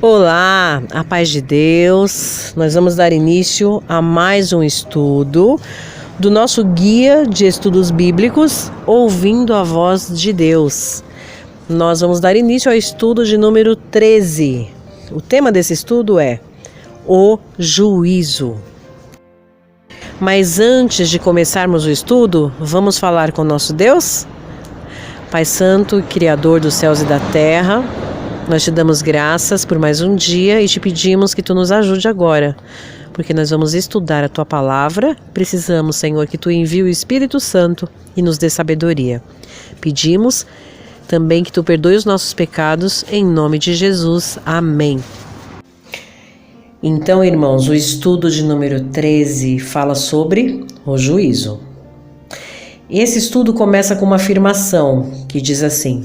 Olá, a paz de Deus. Nós vamos dar início a mais um estudo do nosso guia de estudos bíblicos, Ouvindo a Voz de Deus. Nós vamos dar início ao estudo de número 13. O tema desse estudo é o juízo. Mas antes de começarmos o estudo, vamos falar com o nosso Deus? Pai Santo, Criador dos céus e da terra, nós te damos graças por mais um dia e te pedimos que tu nos ajude agora, porque nós vamos estudar a tua palavra. Precisamos, Senhor, que tu envie o Espírito Santo e nos dê sabedoria. Pedimos também que tu perdoe os nossos pecados, em nome de Jesus. Amém. Então, irmãos, o estudo de número 13 fala sobre o juízo. Esse estudo começa com uma afirmação que diz assim: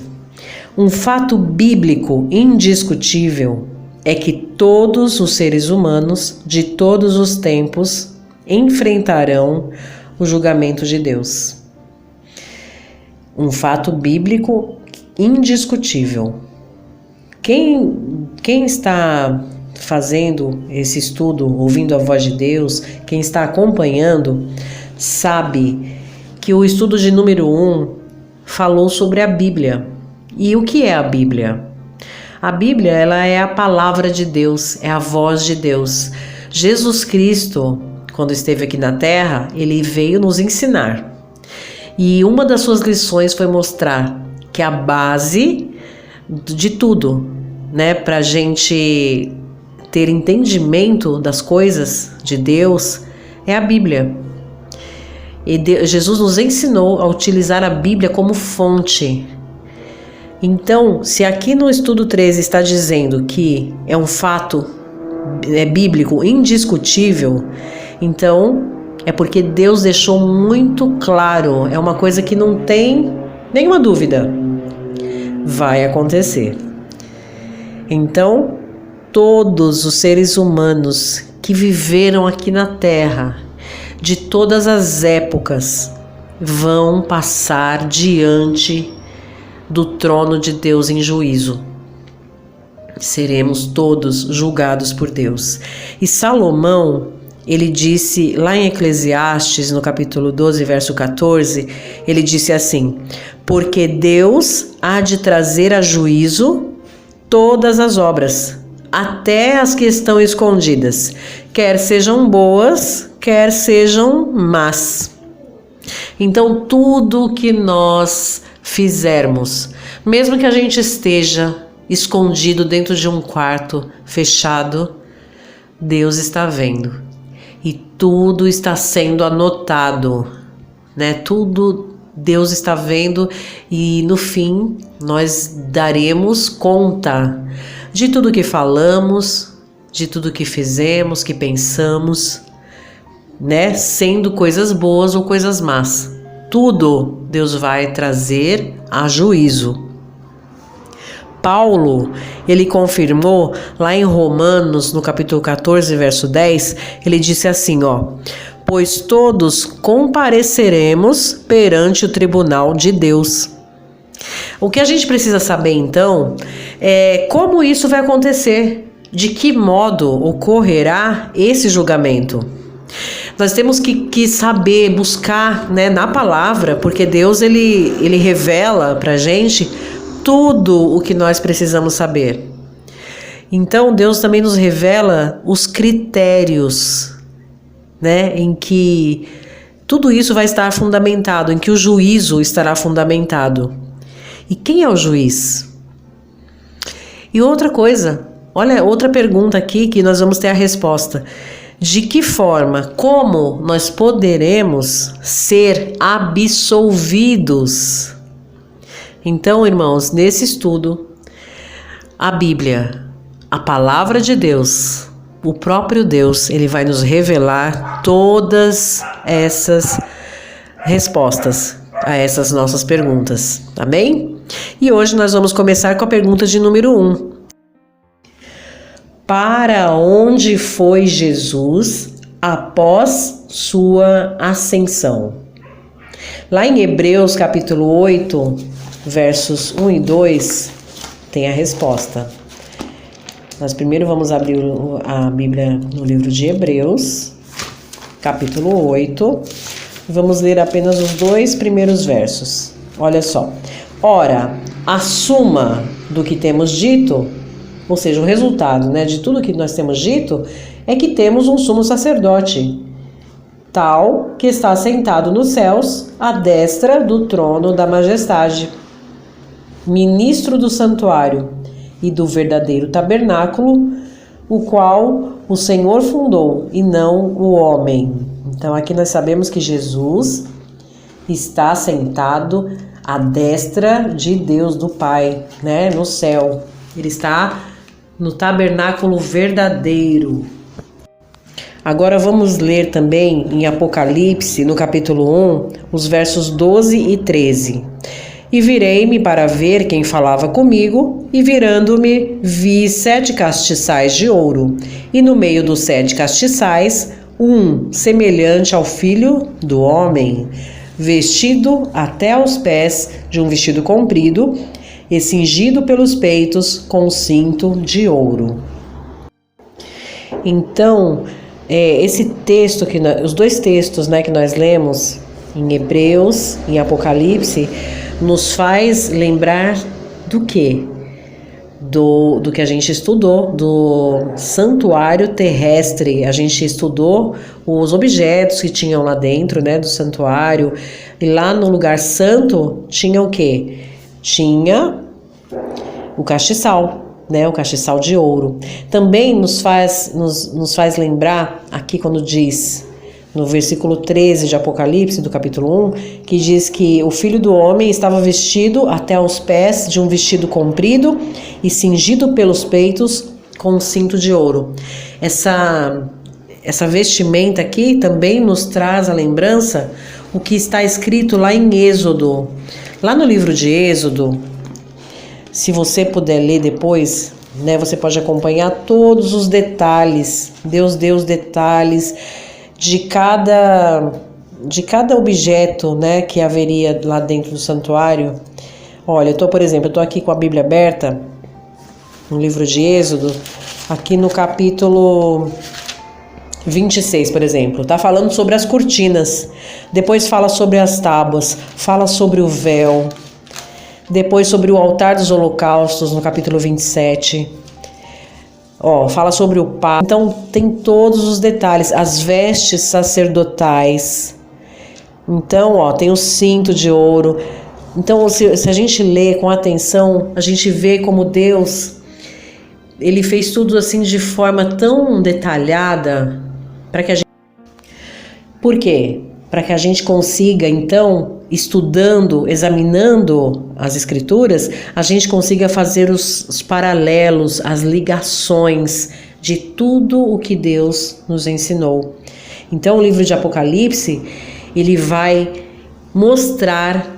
um fato bíblico indiscutível é que todos os seres humanos de todos os tempos enfrentarão o julgamento de Deus. Um fato bíblico indiscutível. Quem está fazendo esse estudo, ouvindo a voz de Deus, quem está acompanhando, sabe que o estudo de número 1 falou sobre a Bíblia. E o que é a Bíblia? A Bíblia, ela é a palavra de Deus, é a voz de Deus. Jesus Cristo, quando esteve aqui na Terra, ele veio nos ensinar. E uma das suas lições foi mostrar que a base de tudo, né, para a gente ter entendimento das coisas de Deus, é a Bíblia. E Jesus nos ensinou a utilizar a Bíblia como fonte. Então, se aqui no estudo 13 está dizendo que é um fato bíblico indiscutível, então é porque Deus deixou muito claro, é uma coisa que não tem nenhuma dúvida, vai acontecer. Então, todos os seres humanos que viveram aqui na Terra, de todas as épocas, vão passar diante do trono de Deus em juízo. Seremos todos julgados por Deus. E Salomão, ele disse lá em Eclesiastes, no capítulo 12, verso 14, ele disse assim: porque Deus há de trazer a juízo todas as obras, até as que estão escondidas, quer sejam boas, quer sejam más. Então, tudo que nós fizermos, mesmo que a gente esteja escondido dentro de um quarto fechado, Deus está vendo. E tudo está sendo anotado, né? Tudo Deus está vendo e no fim nós daremos conta de tudo que falamos, de tudo que fizemos, que pensamos, né? Sendo coisas boas ou coisas más. Tudo Deus vai trazer a juízo. Paulo, ele confirmou lá em Romanos, no capítulo 14, verso 10, ele disse assim, pois todos compareceremos perante o tribunal de Deus. O que a gente precisa saber então é como isso vai acontecer, de que modo ocorrerá esse julgamento. Nós temos que saber, buscar, né, na palavra, porque Deus ele revela pra gente tudo o que nós precisamos saber. Então Deus também nos revela os critérios, né, em que tudo isso vai estar fundamentado, em que o juízo estará fundamentado. E quem é o juiz? E outra coisa, olha, outra pergunta aqui que nós vamos ter a resposta. De que forma, como nós poderemos ser absolvidos? Então, irmãos, nesse estudo, a Bíblia, a palavra de Deus, o próprio Deus, ele vai nos revelar todas essas respostas a essas nossas perguntas, amém? E hoje nós vamos começar com a pergunta de número 1. Para onde foi Jesus após sua ascensão? Lá em Hebreus capítulo 8, versos 1 e 2, tem a resposta. Nós primeiro vamos abrir a Bíblia no livro de Hebreus, capítulo 8. Vamos ler apenas os 2 primeiros versos. Olha só. Ora, a suma do que temos dito, ou seja, o resultado, de tudo que nós temos dito, é que temos um sumo sacerdote, tal que está sentado nos céus, à destra do trono da majestade, ministro do santuário e do verdadeiro tabernáculo, o qual o Senhor fundou e não o homem. Então aqui nós sabemos que Jesus está sentado à destra de Deus do Pai, no céu. Ele está no tabernáculo verdadeiro. Agora vamos ler também em Apocalipse, no capítulo 1, os versos 12 e 13. E virei-me para ver quem falava comigo, e virando-me, vi 7 castiçais de ouro, e no meio dos 7 castiçais, um semelhante ao Filho do Homem, vestido até aos pés de um vestido comprido, e cingido pelos peitos com um cinto de ouro. Então, esse texto, os 2 textos que nós lemos, em Hebreus e em Apocalipse, nos faz lembrar do quê? Do que a gente estudou, do santuário terrestre. A gente estudou os objetos que tinham lá dentro, do santuário. E lá no lugar santo tinha o quê? Tinha o castiçal, o castiçal de ouro. Também nos faz lembrar, aqui quando diz, no versículo 13 de Apocalipse, do capítulo 1, que diz que o Filho do Homem estava vestido até aos pés de um vestido comprido e cingido pelos peitos com um cinto de ouro. Essa vestimenta aqui também nos traz a lembrança o que está escrito lá em Êxodo. Lá no livro de Êxodo, se você puder ler depois, você pode acompanhar todos os detalhes. Deus deu os detalhes de cada objeto, que haveria lá dentro do santuário. Olha, por exemplo, eu estou aqui com a Bíblia aberta, no livro de Êxodo, aqui no capítulo 26, por exemplo, está falando sobre as cortinas, depois fala sobre as tábuas, fala sobre o véu, depois sobre o altar dos holocaustos, no capítulo 27, fala sobre o pátio. Então tem todos os detalhes, as vestes sacerdotais. Então, tem o cinto de ouro. Então, se a gente lê com atenção, a gente vê como Deus, Ele fez tudo assim de forma tão detalhada, para que a gente... Por quê? Para que a gente consiga, então, estudando, examinando as Escrituras, a gente consiga fazer os paralelos, as ligações de tudo o que Deus nos ensinou. Então, o livro de Apocalipse, ele vai mostrar,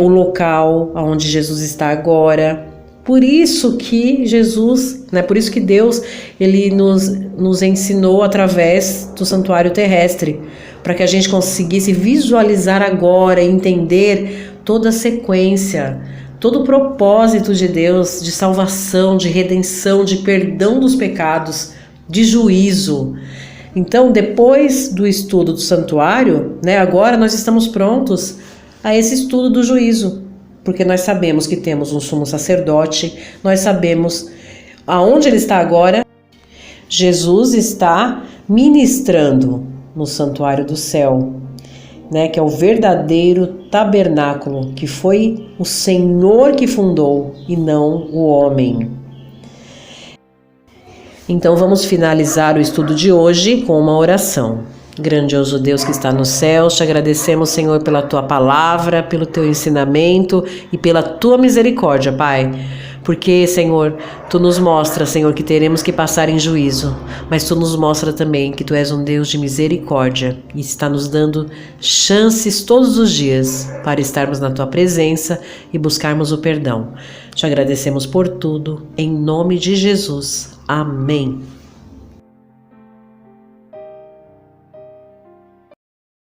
o local onde Jesus está agora. Por isso que Jesus, por isso que Deus, ele nos ensinou através do santuário terrestre, para que a gente conseguisse visualizar agora e entender toda a sequência, todo o propósito de Deus, de salvação, de redenção, de perdão dos pecados, de juízo. Então, depois do estudo do santuário, agora nós estamos prontos a esse estudo do juízo, porque nós sabemos que temos um sumo sacerdote, nós sabemos aonde ele está agora. Jesus está ministrando no santuário do céu, que é o verdadeiro tabernáculo, que foi o Senhor que fundou e não o homem. Então vamos finalizar o estudo de hoje com uma oração. Grandioso Deus que está nos céus, te agradecemos, Senhor, pela tua palavra, pelo teu ensinamento e pela tua misericórdia, Pai. Porque, Senhor, tu nos mostra, Senhor, que teremos que passar em juízo, mas tu nos mostra também que tu és um Deus de misericórdia e está nos dando chances todos os dias para estarmos na tua presença e buscarmos o perdão. Te agradecemos por tudo, em nome de Jesus. Amém.